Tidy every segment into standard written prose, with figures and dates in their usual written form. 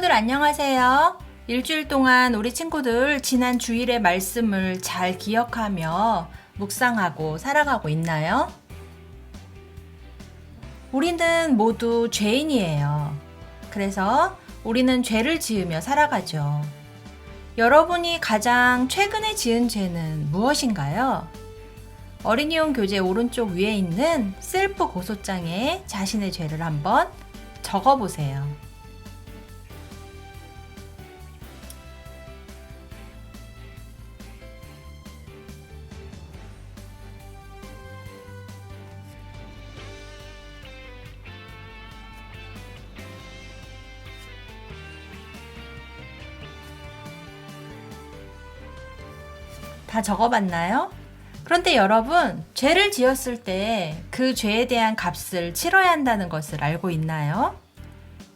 친구들 안녕하세요. 일주일 동안 우리 친구들 지난 주일의 말씀을 잘 기억하며 묵상하고 살아가고 있나요? 우리는 모두 죄인이에요. 그래서 우리는 죄를 지으며 살아가죠. 여러분이 가장 최근에 지은 죄는 무엇인가요? 어린이용 교재 오른쪽 위에 있는 셀프 고소장에 자신의 죄를 한번 적어보세요. 다 적어봤나요? 그런데 여러분, 죄를 지었을 때 그 죄에 대한 값을 치러야 한다는 것을 알고 있나요?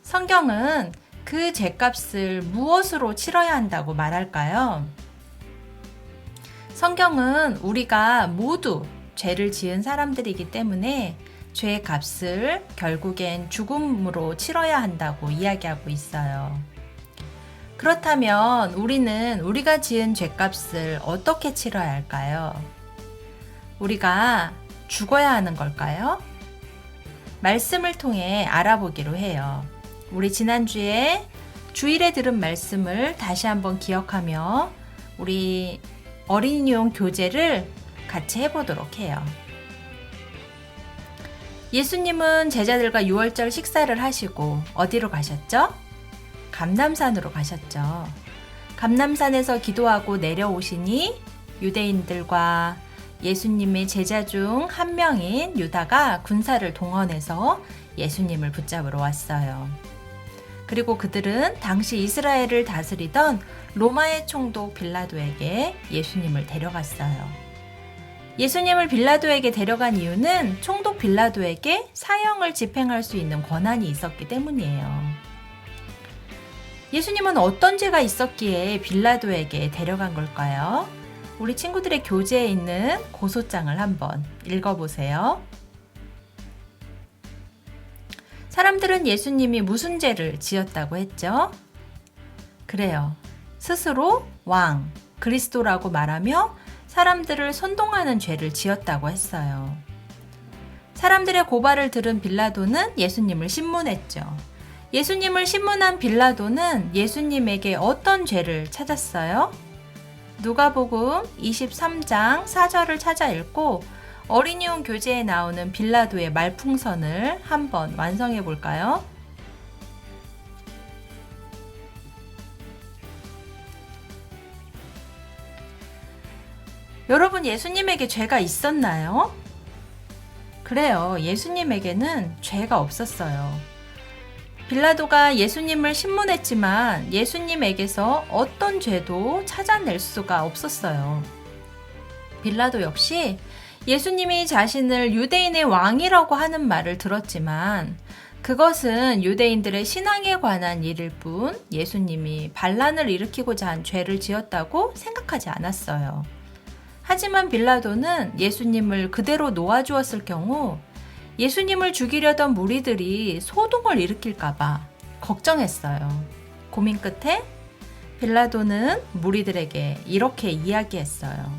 성경은 그 죄값을 무엇으로 치러야 한다고 말할까요? 성경은 우리가 모두 죄를 지은 사람들이기 때문에 죄의 값을 결국엔 죽음으로 치러야 한다고 이야기하고 있어요. 그렇다면 우리는 우리가 지은 죄값을 어떻게 치러야 할까요? 우리가 죽어야 하는 걸까요? 말씀을 통해 알아보기로 해요. 우리 지난주에 주일에 들은 말씀을 다시 한번 기억하며 우리 어린이용 교재를 같이 해보도록 해요. 예수님은 제자들과 유월절 식사를 하시고 어디로 가셨죠? 감람산으로 가셨죠. 감람산에서 기도하고 내려오시니 유대인들과 예수님의 제자 중 한 명인 유다가 군사를 동원해서 예수님을 붙잡으러 왔어요. 그리고 그들은 당시 이스라엘을 다스리던 로마의 총독 빌라도에게 예수님을 데려갔어요. 예수님을 빌라도에게 데려간 이유는 총독 빌라도에게 사형을 집행할 수 있는 권한이 있었기 때문이에요. 예수님은 어떤 죄가 있었기에 빌라도에게 데려간 걸까요? 우리 친구들의 교재에 있는 고소장을 한번 읽어보세요. 사람들은 예수님이 무슨 죄를 지었다고 했죠? 그래요. 스스로 왕, 그리스도라고 말하며 사람들을 선동하는 죄를 지었다고 했어요. 사람들의 고발을 들은 빌라도는 예수님을 신문했죠. 예수님을 신문한 빌라도는 예수님에게 어떤 죄를 찾았어요? 누가복음 23장 4절을 찾아 읽고 어린이용 교재에 나오는 빌라도의 말풍선을 한번 완성해 볼까요? 여러분, 예수님에게 죄가 있었나요? 그래요. 예수님에게는 죄가 없었어요. 빌라도가 예수님을 신문했지만 예수님에게서 어떤 죄도 찾아낼 수가 없었어요. 빌라도 역시 예수님이 자신을 유대인의 왕이라고 하는 말을 들었지만 그것은 유대인들의 신앙에 관한 일일 뿐 예수님이 반란을 일으키고자 한 죄를 지었다고 생각하지 않았어요. 하지만 빌라도는 예수님을 그대로 놓아주었을 경우 예수님을 죽이려던 무리들이 소동을 일으킬까봐 걱정했어요. 고민 끝에 빌라도는 무리들에게 이렇게 이야기했어요.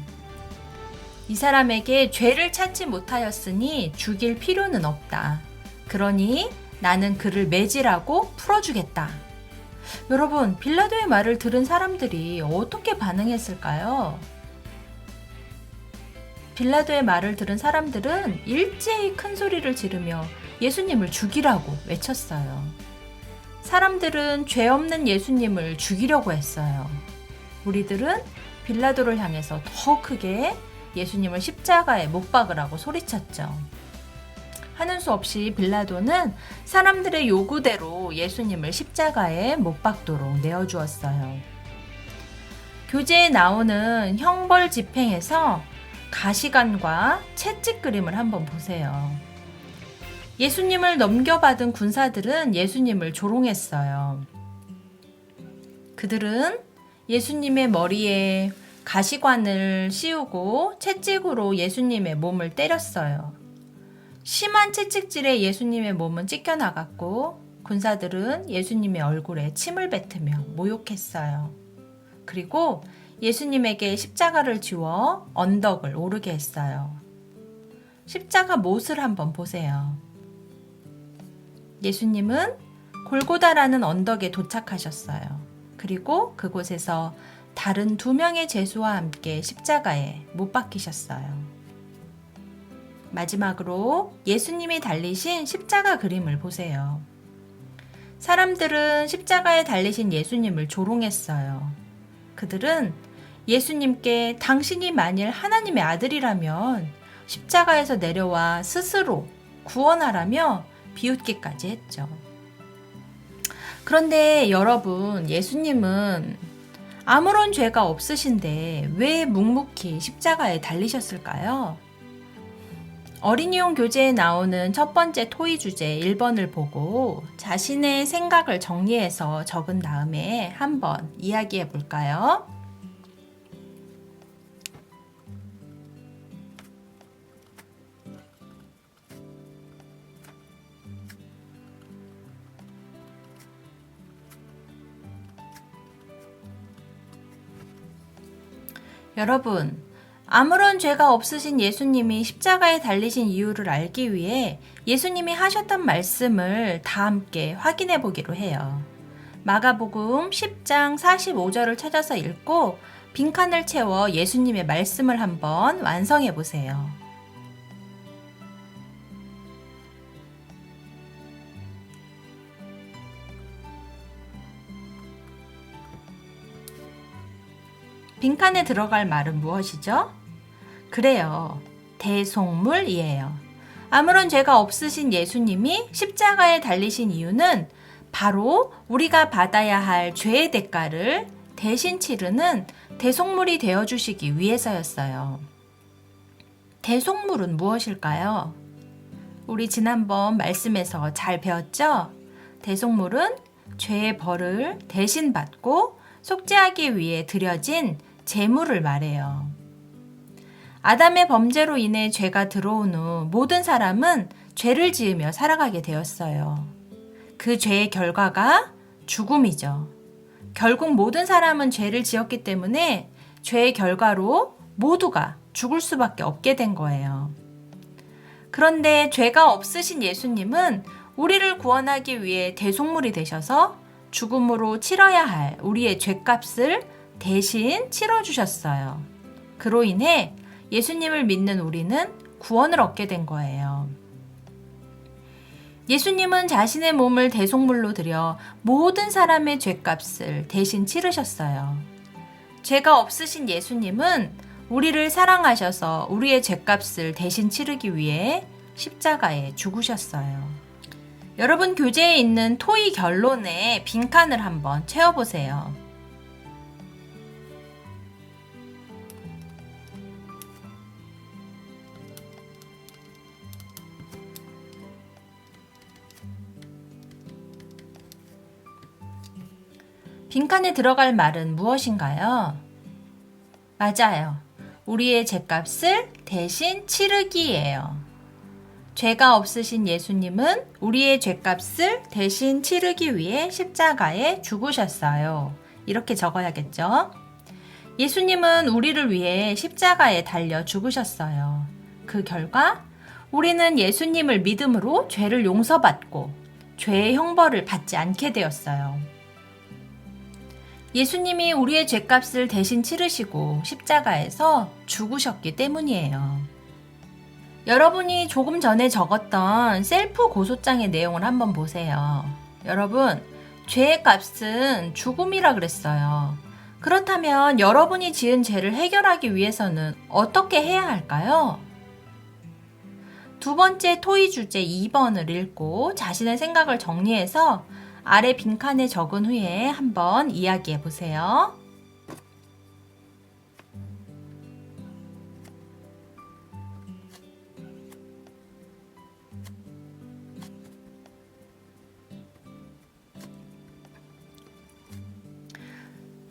이 사람에게 죄를 찾지 못하였으니 죽일 필요는 없다. 그러니 나는 그를 매질하고 풀어주겠다. 여러분, 빌라도의 말을 들은 사람들이 어떻게 반응했을까요? 빌라도의 말을 들은 사람들은 일제히 큰 소리를 지르며 예수님을 죽이라고 외쳤어요. 사람들은 죄 없는 예수님을 죽이려고 했어요. 무리들은 빌라도를 향해서 더 크게 예수님을 십자가에 못 박으라고 소리쳤죠. 하는 수 없이 빌라도는 사람들의 요구대로 예수님을 십자가에 못 박도록 내어주었어요. 교재에 나오는 형벌 집행에서 가시관과 채찍 그림을 한번 보세요. 예수님을 넘겨받은 군사들은 예수님을 조롱했어요. 그들은 예수님의 머리에 가시관을 씌우고 채찍으로 예수님의 몸을 때렸어요. 심한 채찍질에 예수님의 몸은 찢겨나갔고 군사들은 예수님의 얼굴에 침을 뱉으며 모욕했어요. 그리고 예수님에게 십자가를 지워 언덕을 오르게 했어요. 십자가 못을 한번 보세요. 예수님은 골고다라는 언덕에 도착하셨어요. 그리고 그곳에서 다른 2명의 죄수와 함께 십자가에 못 박히셨어요. 마지막으로 예수님이 달리신 십자가 그림을 보세요. 사람들은 십자가에 달리신 예수님을 조롱했어요. 그들은 예수님께 당신이 만일 하나님의 아들이라면 십자가에서 내려와 스스로 구원하라며 비웃기까지 했죠. 그런데 여러분, 예수님은 아무런 죄가 없으신데 왜 묵묵히 십자가에 달리셨을까요? 어린이용 교재에 나오는 첫 번째 토의 주제 1번을 보고 자신의 생각을 정리해서 적은 다음에 한번 이야기해 볼까요? 여러분, 아무런 죄가 없으신 예수님이 십자가에 달리신 이유를 알기 위해 예수님이 하셨던 말씀을 다 함께 확인해 보기로 해요. 마가복음 10장 45절을 찾아서 읽고 빈칸을 채워 예수님의 말씀을 한번 완성해 보세요. 빈칸에 들어갈 말은 무엇이죠? 그래요. 대속물이에요. 아무런 죄가 없으신 예수님이 십자가에 달리신 이유는 바로 우리가 받아야 할 죄의 대가를 대신 치르는 대속물이 되어주시기 위해서였어요. 대속물은 무엇일까요? 우리 지난번 말씀에서 잘 배웠죠? 대속물은 죄의 벌을 대신 받고 속죄하기 위해 드려진 제물을 말해요. 아담의 범죄로 인해 죄가 들어온 후 모든 사람은 죄를 지으며 살아가게 되었어요. 그 죄의 결과가 죽음이죠. 결국 모든 사람은 죄를 지었기 때문에 죄의 결과로 모두가 죽을 수밖에 없게 된 거예요. 그런데 죄가 없으신 예수님은 우리를 구원하기 위해 대속물이 되셔서 죽음으로 치러야 할 우리의 죄값을 대신 치러주셨어요. 그로 인해 예수님을 믿는 우리는 구원을 얻게 된 거예요. 예수님은 자신의 몸을 대속물로 드려 모든 사람의 죄값을 대신 치르셨어요. 죄가 없으신 예수님은 우리를 사랑하셔서 우리의 죄값을 대신 치르기 위해 십자가에 죽으셨어요. 여러분 교재에 있는 토의 결론에 빈칸을 한번 채워보세요. 빈칸에 들어갈 말은 무엇인가요? 맞아요. 우리의 죄값을 대신 치르기예요. 죄가 없으신 예수님은 우리의 죄값을 대신 치르기 위해 십자가에 죽으셨어요. 이렇게 적어야겠죠? 예수님은 우리를 위해 십자가에 달려 죽으셨어요. 그 결과 우리는 예수님을 믿음으로 죄를 용서받고 죄의 형벌을 받지 않게 되었어요. 예수님이 우리의 죄값을 대신 치르시고 십자가에서 죽으셨기 때문이에요. 여러분이 조금 전에 적었던 셀프 고소장의 내용을 한번 보세요. 여러분, 죄의 값은 죽음이라 그랬어요. 그렇다면 여러분이 지은 죄를 해결하기 위해서는 어떻게 해야 할까요? 두 번째 토의 주제 2번을 읽고 자신의 생각을 정리해서 아래 빈칸에 적은 후에 한번 이야기해 보세요.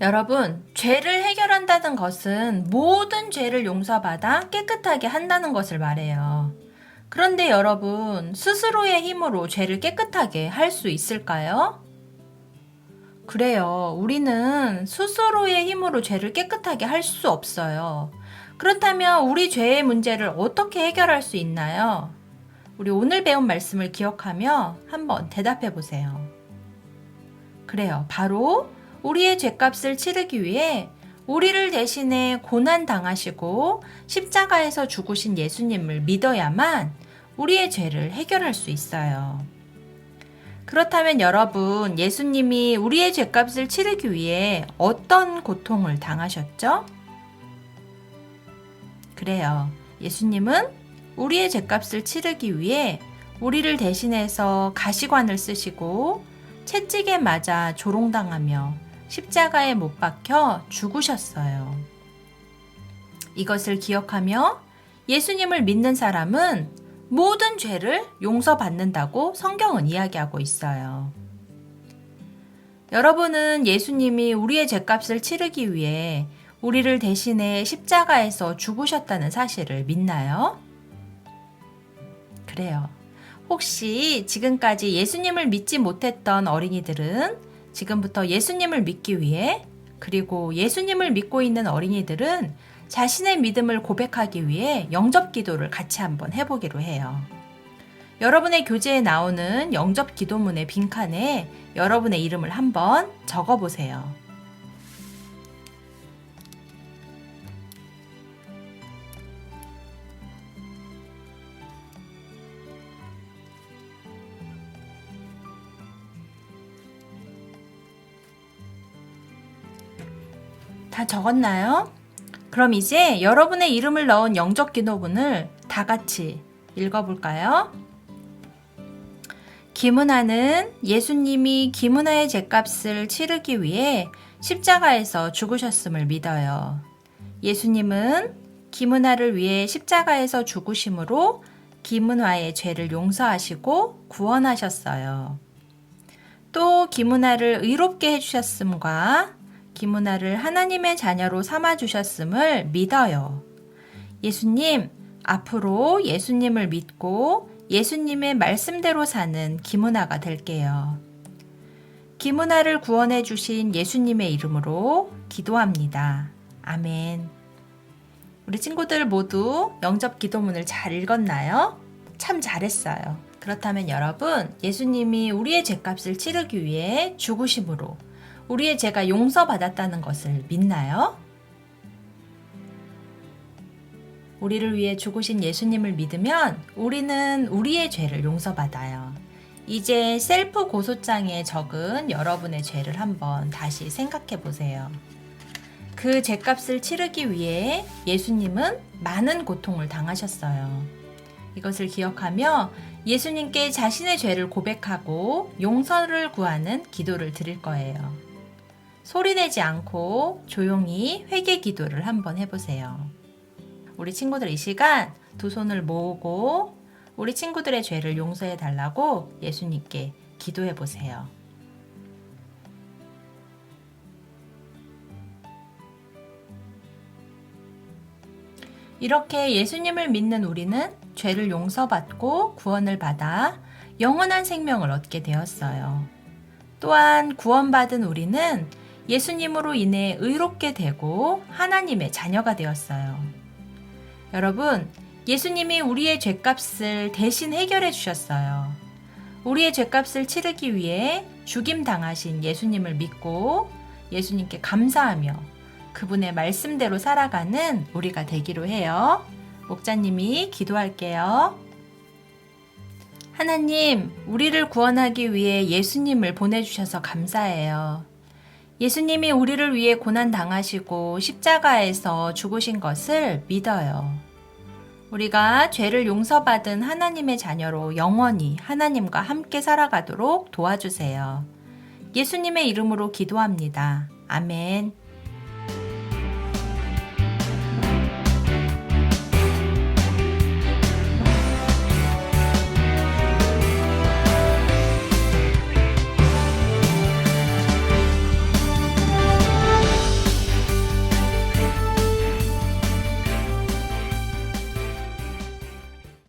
여러분, 죄를 해결한다는 것은 모든 죄를 용서받아 깨끗하게 한다는 것을 말해요. 그런데 여러분, 스스로의 힘으로 죄를 깨끗하게 할 수 있을까요? 그래요. 우리는 스스로의 힘으로 죄를 깨끗하게 할 수 없어요. 그렇다면 우리 죄의 문제를 어떻게 해결할 수 있나요? 우리 오늘 배운 말씀을 기억하며 한번 대답해 보세요. 그래요. 바로 우리의 죄값을 치르기 위해 우리를 대신해 고난 당하시고 십자가에서 죽으신 예수님을 믿어야만 우리의 죄를 해결할 수 있어요. 그렇다면 여러분, 예수님이 우리의 죄값을 치르기 위해 어떤 고통을 당하셨죠? 그래요. 예수님은 우리의 죄값을 치르기 위해 우리를 대신해서 가시관을 쓰시고 채찍에 맞아 조롱당하며 십자가에 못 박혀 죽으셨어요. 이것을 기억하며 예수님을 믿는 사람은 모든 죄를 용서받는다고 성경은 이야기하고 있어요. 여러분은 예수님이 우리의 죄값을 치르기 위해 우리를 대신해 십자가에서 죽으셨다는 사실을 믿나요? 그래요. 혹시 지금까지 예수님을 믿지 못했던 어린이들은 지금부터 예수님을 믿기 위해, 그리고 예수님을 믿고 있는 어린이들은 자신의 믿음을 고백하기 위해 영접 기도를 같이 한번 해보기로 해요. 여러분의 교재에 나오는 영접 기도문의 빈칸에 여러분의 이름을 한번 적어보세요. 다 적었나요? 그럼 이제 여러분의 이름을 넣은 영접 기도문을 다 같이 읽어볼까요? 김은하는 예수님이 김은하의 죄값을 치르기 위해 십자가에서 죽으셨음을 믿어요. 예수님은 김은하를 위해 십자가에서 죽으심으로 김은하의 죄를 용서하시고 구원하셨어요. 또 김은하를 의롭게 해주셨음과 김은하를 하나님의 자녀로 삼아주셨음을 믿어요. 예수님, 앞으로 예수님을 믿고 예수님의 말씀대로 사는 김은하가 될게요. 김은하를 구원해 주신 예수님의 이름으로 기도합니다. 아멘. 우리 친구들 모두 영접 기도문을 잘 읽었나요? 참 잘했어요. 그렇다면 여러분, 예수님이 우리의 죄값을 치르기 위해 죽으심으로 우리의 죄가 용서받았다는 것을 믿나요? 우리를 위해 죽으신 예수님을 믿으면 우리는 우리의 죄를 용서받아요. 이제 셀프 고소장에 적은 여러분의 죄를 한번 다시 생각해 보세요. 그 죄값을 치르기 위해 예수님은 많은 고통을 당하셨어요. 이것을 기억하며 예수님께 자신의 죄를 고백하고 용서를 구하는 기도를 드릴 거예요. 소리내지 않고 조용히 회개 기도를 한번 해보세요. 우리 친구들 이 시간 두 손을 모으고 우리 친구들의 죄를 용서해 달라고 예수님께 기도해 보세요. 이렇게 예수님을 믿는 우리는 죄를 용서받고 구원을 받아 영원한 생명을 얻게 되었어요. 또한 구원받은 우리는 예수님으로 인해 의롭게 되고 하나님의 자녀가 되었어요. 여러분, 예수님이 우리의 죄값을 대신 해결해 주셨어요. 우리의 죄값을 치르기 위해 죽임 당하신 예수님을 믿고 예수님께 감사하며 그분의 말씀대로 살아가는 우리가 되기로 해요. 목자님이 기도할게요. 하나님, 우리를 구원하기 위해 예수님을 보내주셔서 감사해요. 예수님이 우리를 위해 고난 당하시고 십자가에서 죽으신 것을 믿어요. 우리가 죄를 용서받은 하나님의 자녀로 영원히 하나님과 함께 살아가도록 도와주세요. 예수님의 이름으로 기도합니다. 아멘.